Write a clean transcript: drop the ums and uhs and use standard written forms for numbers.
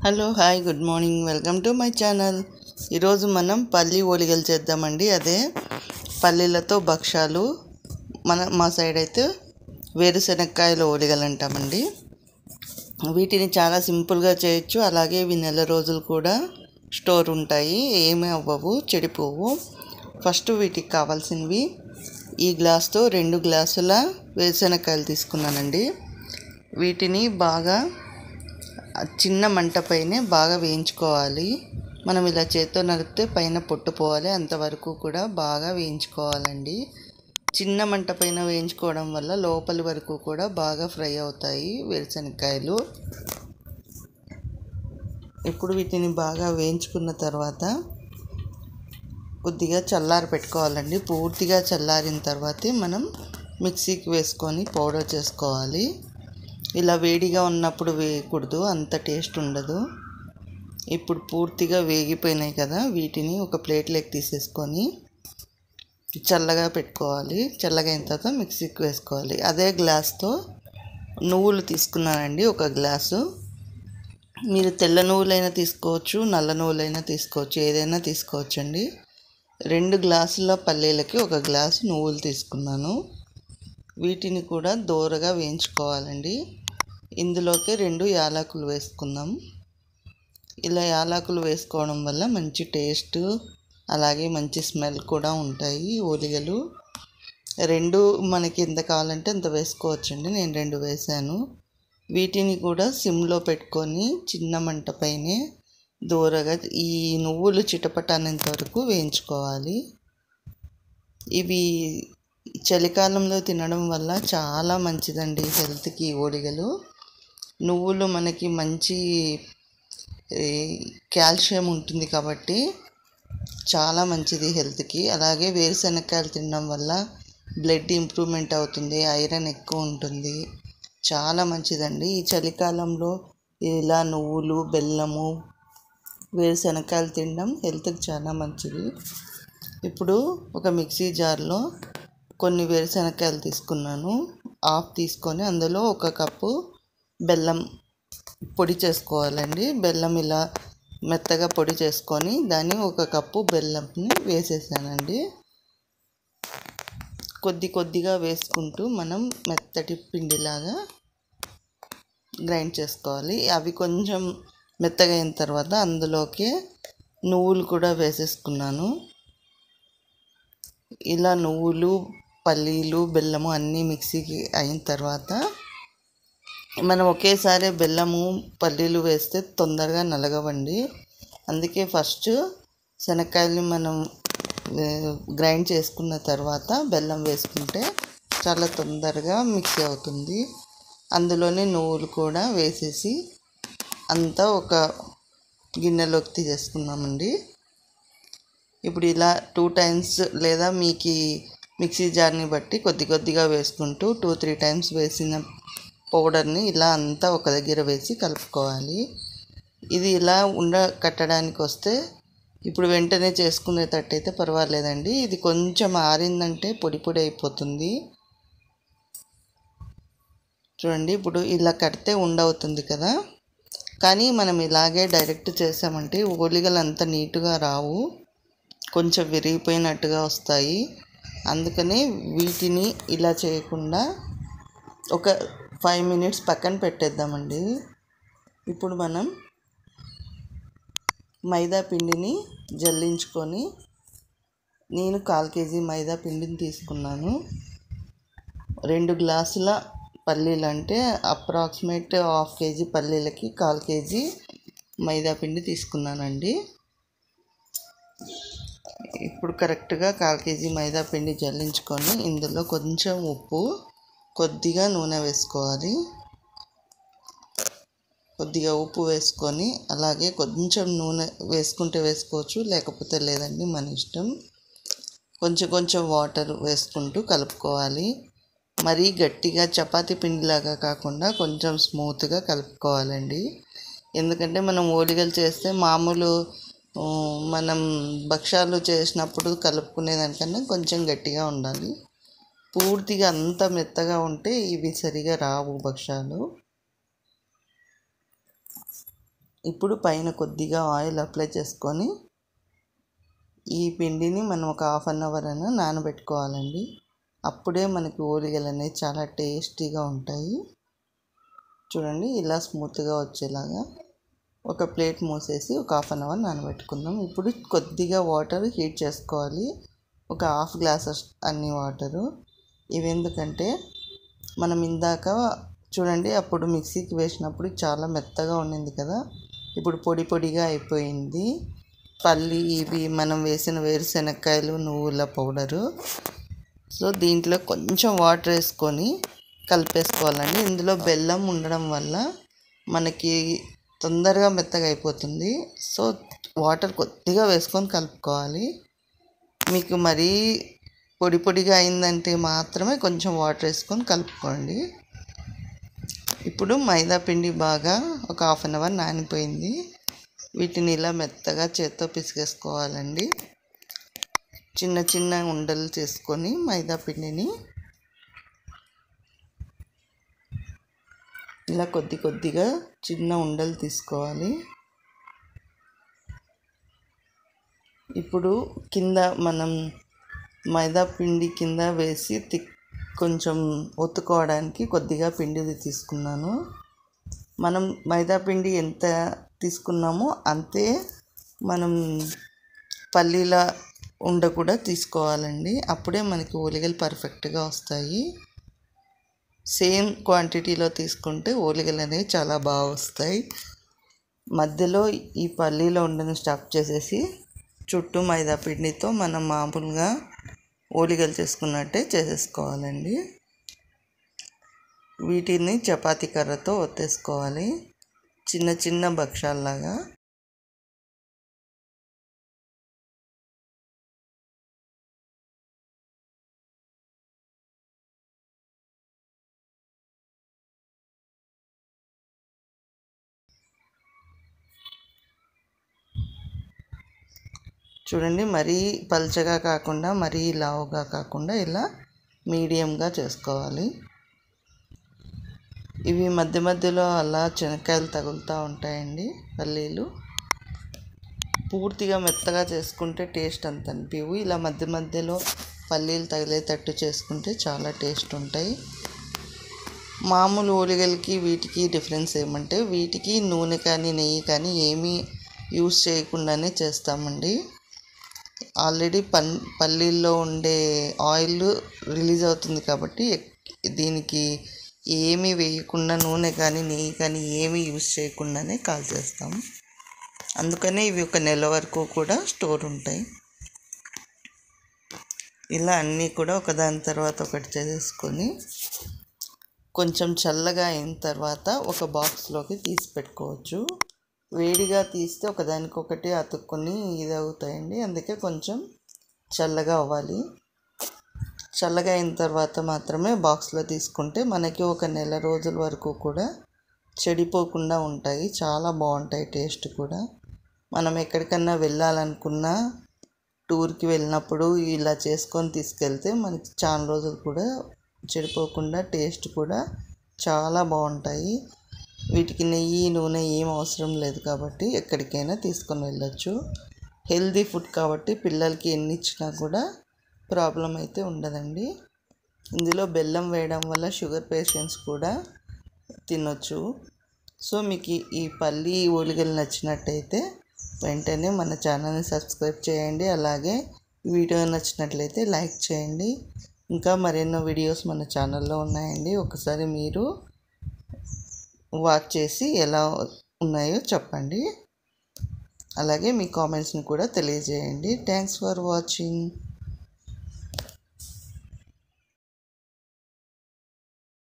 Hello hi good morning, welcome to my channel. ఈరోజు మనం పల్లి ఓలిగలు చేద్దామండి. అదే పల్లీలతో భక్షాలు. మా సైడ్ అయితే వేరుశనక్కాయల ఓలిగలు అంటామండి. వీటిని చాలా సింపుల్గా చేయొచ్చు. అలాగే ఇవి నెల రోజులు కూడా స్టోర్ ఉంటాయి, ఏమీ అవ్వవు, చెడిపోవు. ఫస్ట్ వీటికి కావాల్సినవి ఈ గ్లాస్తో 2 గ్లాసుల వేరుశనక్కాయలు తీసుకున్నానండి. వీటిని బాగా చిన్న మంట పైనే బాగా వేయించుకోవాలి. మనం ఇలా చేత్తో నలిపితే పైన పొట్టుపోవాలి, అంతవరకు కూడా బాగా వేయించుకోవాలండి. చిన్న మంట పైన వేయించుకోవడం వల్ల లోపలి వరకు కూడా బాగా ఫ్రై అవుతాయి వేరుశనక్కాయలు. ఇప్పుడు వీటిని బాగా వేయించుకున్న తర్వాత కొద్దిగా చల్లారి పెట్టుకోవాలండి. పూర్తిగా చల్లారిన తర్వాతే మనం మిక్సీకి వేసుకొని పౌడర్ చేసుకోవాలి. ఇలా వేడిగా ఉన్నప్పుడు వేయకూడదు, అంత టేస్ట్ ఉండదు. ఇప్పుడు పూర్తిగా వేగిపోయినాయి కదా, వీటిని ఒక ప్లేట్లోకి తీసేసుకొని చల్లగా పెట్టుకోవాలి. చల్లగా అయిన తర్వాత మిక్సీకి వేసుకోవాలి. అదే గ్లాస్తో నువ్వులు తీసుకున్నానండి, 1 గ్లాసు. మీరు తెల్ల నువ్వులైనా తీసుకోవచ్చు, నల్ల నువ్వులైనా తీసుకోవచ్చు, ఏదైనా తీసుకోవచ్చండి. 2 గ్లాసుల పల్లీలకి 1 గ్లాసు నువ్వులు తీసుకున్నాను. వీటిని కూడా దోరగా వేయించుకోవాలండి. ఇందులోకి 2 యాలకులు వేసుకుందాం. ఇలా యాలకులు వేసుకోవడం వల్ల మంచి టేస్ట్, అలాగే మంచి స్మెల్ కూడా ఉంటాయి ఓలిగలు. 2 మనకి ఎంత కావాలంటే అంత వేసుకోవచ్చండి. నేను 2 వేసాను. వీటిని కూడా సిమ్లో పెట్టుకొని చిన్న మంట పైనే దూరగా ఈ నువ్వులు చిటపటనేంత వరకు వేయించుకోవాలి. ఇవి చలికాలంలో తినడం వల్ల చాలా మంచిదండి హెల్త్కి ఓలిగలు. నువ్వులు మనకి మంచి కాల్షియం ఉంటుంది కాబట్టి చాలా మంచిది హెల్త్కి. అలాగే వేరుశనక్కాయలు తినడం వల్ల బ్లడ్ ఇంప్రూవ్మెంట్ అవుతుంది, ఐరన్ ఎక్కువ ఉంటుంది, చాలా మంచిదండి. ఈ చలికాలంలో ఇలా నువ్వులు, బెల్లము, వేరుశనక్కాయలు తినడం హెల్త్కి చాలా మంచిది. ఇప్పుడు ఒక మిక్సీ జార్లో కొన్ని వేరుశనక్కాయలు తీసుకున్నాను. హాఫ్ తీసుకొని అందులో 1 కప్పు బెల్లం పొడి చేసుకోవాలండి. బెల్లం ఇలా మెత్తగా పొడి చేసుకొని దాన్ని 1 కప్పు బెల్లంని వేసేసానండి. కొద్దిగా వేసుకుంటూ మనం మెత్తటి పిండిలాగా గ్రైండ్ చేసుకోవాలి. అవి కొంచెం మెత్తగా అయిన తర్వాత అందులోకి నువ్వులు కూడా వేసేసుకున్నాను. ఇలా నువ్వులు, పల్లీలు, బెల్లము అన్నీ మిక్సీకి అయిన తర్వాత మనం ఒకేసారి బెల్లము, పల్లీలు వేస్తే తొందరగా నలగవండి. అందుకే ఫస్ట్ శనక్కాయలని మనం గ్రైండ్ చేసుకున్న తర్వాత బెల్లం వేసుకుంటే చాలా తొందరగా మిక్సీ అవుతుంది. అందులోనే నువ్వులు కూడా వేసేసి అంతా ఒక గిన్నెలోకి తీసేసుకున్నామండి. ఇప్పుడు ఇలా 2 టైమ్స్ లేదా మీకు మిక్సీ జార్ని బట్టి కొద్దిగా వేసుకుంటూ 2-3 టైమ్స్ వేసిన పౌడర్ని ఇలా అంతా ఒక దగ్గర వేసి కలుపుకోవాలి. ఇది ఇలా కట్టడానికి వస్తే ఇప్పుడు వెంటనే చేసుకునేటట్టయితే పర్వాలేదండి. ఇది కొంచెం ఆరిందంటే పొడి అయిపోతుంది. చూడండి, ఇప్పుడు ఇలా కడితే ఉండవుతుంది కదా. కానీ మనం ఇలాగే డైరెక్ట్ చేసామంటే ఓలిగలు అంత నీట్గా రావు, కొంచెం విరిగిపోయినట్టుగా వస్తాయి. అందుకని వీటిని ఇలా చేయకుండా ఒక 5 మినిట్స్ పక్కన పెట్టేద్దామండి. ఇప్పుడు మనం మైదా పిండిని జల్లించుకొని, నేను 1/4 కేజీ మైదా పిండిని తీసుకున్నాను. 2 గ్లాసుల పల్లీలు అంటే అప్రాక్సిమేట్ 1/2 కేజీ పల్లీలకి 1/4 కేజీ మైదా పిండి తీసుకున్నానండి. ఇప్పుడు కరెక్ట్గా 1/4 కేజీ మైదా పిండి జల్లించుకొని ఇందులో కొంచెం ఉప్పు, కొద్దిగా నూనె వేసుకోవాలి. కొద్దిగా ఉప్పు వేసుకొని అలాగే కొంచెం నూనె వేసుకుంటే వేసుకోవచ్చు, లేకపోతే లేదండి, మన ఇష్టం. కొంచెం వాటర్ వేసుకుంటూ కలుపుకోవాలి. మరీ గట్టిగా చపాతీ పిండిలాగా కాకుండా కొంచెం స్మూత్గా కలుపుకోవాలండి. ఎందుకంటే మనం ఓలిగలు చేస్తే మామూలు మనం భక్షాలు చేసినప్పుడు కలుపుకునేదానికన్నా కొంచెం గట్టిగా ఉండాలి. పూర్తిగా అంత మెత్తగా ఉంటే ఇవి సరిగా రావు భక్షాలు. ఇప్పుడు పైన కొద్దిగా ఆయిల్ అప్లై చేసుకొని ఈ పిండిని మనం ఒక హాఫ్ అన్ అవర్ అయినా నానబెట్టుకోవాలండి. అప్పుడే మనకి ఓలిగలు అనేవి చాలా టేస్టీగా ఉంటాయి. చూడండి, ఇలా స్మూత్గా వచ్చేలాగా ఒక ప్లేట్ మూసేసి ఒక హాఫ్ అన్ అవర్ నానబెట్టుకుందాం. ఇప్పుడు కొద్దిగా వాటర్ హీట్ చేసుకోవాలి, ఒక హాఫ్ గ్లాసెస్ అన్ని వాటరు. ఇవి ఎందుకంటే మనం ఇందాక చూడండి అప్పుడు మిక్సీకి వేసినప్పుడు చాలా మెత్తగా ఉండింది కదా, ఇప్పుడు పొడి పొడిగా అయిపోయింది. పల్లి ఇవి మనం వేసిన వేరుశెనక్కాయలు నువ్వుల పౌడరు. సో దీంట్లో కొంచెం వాటర్ వేసుకొని కలిపేసుకోవాలండి. ఇందులో బెల్లం ఉండడం వల్ల మనకి తొందరగా మెత్తగా అయిపోతుంది. సో వాటర్ కొద్దిగా వేసుకొని కలుపుకోవాలి. మీకు మరీ పొడి పొడిగా అయిందంటే మాత్రమే కొంచెం వాటర్ వేసుకొని కలుపుకోండి. ఇప్పుడు మైదా పిండి బాగా ఒక హాఫ్ అన్ అవర్ నానిపోయింది. వీటిని ఇలా మెత్తగా చేత్తో పిసికేసుకోవాలండి. చిన్న చిన్న ఉండలు చేసుకొని మైదా పిండిని ఇలా కొద్ది కొద్దిగా చిన్న ఉండలు తీసుకోవాలి. ఇప్పుడు కింద మనం మైదా పిండి కింద వేసి కొంచెం ఒత్తుకోవడానికి కొద్దిగా పిండిది తీసుకున్నాను. మనం మైదా పిండి ఎంత తీసుకున్నామో అంతే మనం పల్లీల ఉండ కూడా తీసుకోవాలండి. అప్పుడే మనకి ఓలిగలు పర్ఫెక్ట్గా వస్తాయి. సేమ్ క్వాంటిటీలో తీసుకుంటే ఓలిగలు అనేవి చాలా బాగా వస్తాయి. మధ్యలో ఈ పల్లీల ఉండను స్టఫ్ చేసేసి చుట్టూ మైదా పిండితో మనం మామూలుగా ఓలిగలు చేసుకున్నట్టే చేసేసుకోవాలండి. వీటిని చపాతీ కర్రతో ఒత్తేసుకోవాలి, చిన్న చిన్న భక్షాల్లాగా. చూడండి, మరీ పల్చగా కాకుండా మరీ లావుగా కాకుండా ఇలా మీడియంగా చేసుకోవాలి. ఇవి మధ్య మధ్యలో అలా శనక్కాయలు తగులుతూ ఉంటాయండి. పల్లీలు పూర్తిగా మెత్తగా చేసుకుంటే టేస్ట్ అంత అనిపివు. ఇలా మధ్య మధ్యలో పల్లీలు తగిలేటట్టు చేసుకుంటే చాలా టేస్ట్ ఉంటాయి. మామూలు ఓలిగలకి వీటికి డిఫరెన్స్ ఏమంటే వీటికి నూనె కానీ నెయ్యి కానీ ఏమీ యూస్ చేయకుండానే చేస్తామండి. ఆల్రెడీ పల్లీల్లో ఉండే ఆయిల్ రిలీజ్ అవుతుంది కాబట్టి దీనికి ఏమీ వేయకుండా నూనె కానీ నెయ్యి కానీ ఏమీ యూస్ చేయకుండానే కాల్చేస్తాం. అందుకనే ఇవి ఒక నెల వరకు కూడా స్టోర్ ఉంటాయి. ఇలా అన్నీ కూడా ఒకదాని తర్వాత ఒకటి చేసేసుకొని కొంచెం చల్లగా అయిన తర్వాత ఒక బాక్స్లోకి తీసి పెట్టుకోవచ్చు. వేడిగా తీస్తే ఒకదానికొకటి అతుక్కొని ఇది అవుతాయండి. అందుకే కొంచెం చల్లగా అవ్వాలి. చల్లగా అయిన తర్వాత మాత్రమే బాక్స్లో తీసుకుంటే మనకి ఒక నెల రోజుల వరకు కూడా చెడిపోకుండా ఉంటాయి. చాలా బాగుంటాయి టేస్ట్ కూడా. మనం ఎక్కడికన్నా వెళ్ళాలనుకున్నా టూర్కి వెళ్ళినప్పుడు ఇలా చేసుకొని తీసుకెళ్తే మనకి చాలా రోజులు కూడా చెడిపోకుండా టేస్ట్ కూడా చాలా బాగుంటాయి. వీటికి నెయ్యి నూనె ఏం అవసరం లేదు కాబట్టి ఎక్కడికైనా తీసుకొని వెళ్ళొచ్చు. హెల్దీ ఫుడ్ కాబట్టి పిల్లలకి ఎన్ని ఇచ్చినా కూడా ప్రాబ్లం అయితే ఉండదండి. ఇందులో బెల్లం వేయడం వల్ల షుగర్ పేషెంట్స్ కూడా తినొచ్చు. సో మీకు ఈ పల్లి ఓలిగలు నచ్చినట్టయితే వెంటనే మన ఛానల్ని సబ్స్క్రైబ్ చేయండి. అలాగే వీడియో నచ్చినట్లయితే లైక్ చేయండి. ఇంకా మరెన్నో వీడియోస్ మన ఛానల్లో ఉన్నాయండి. ఒకసారి మీరు వాచ్ చేసి ఎలా ఉన్నాయో చెప్పండి. అలాగే మీ కామెంట్స్ని కూడా తెలియజేయండి. Thanks for watching.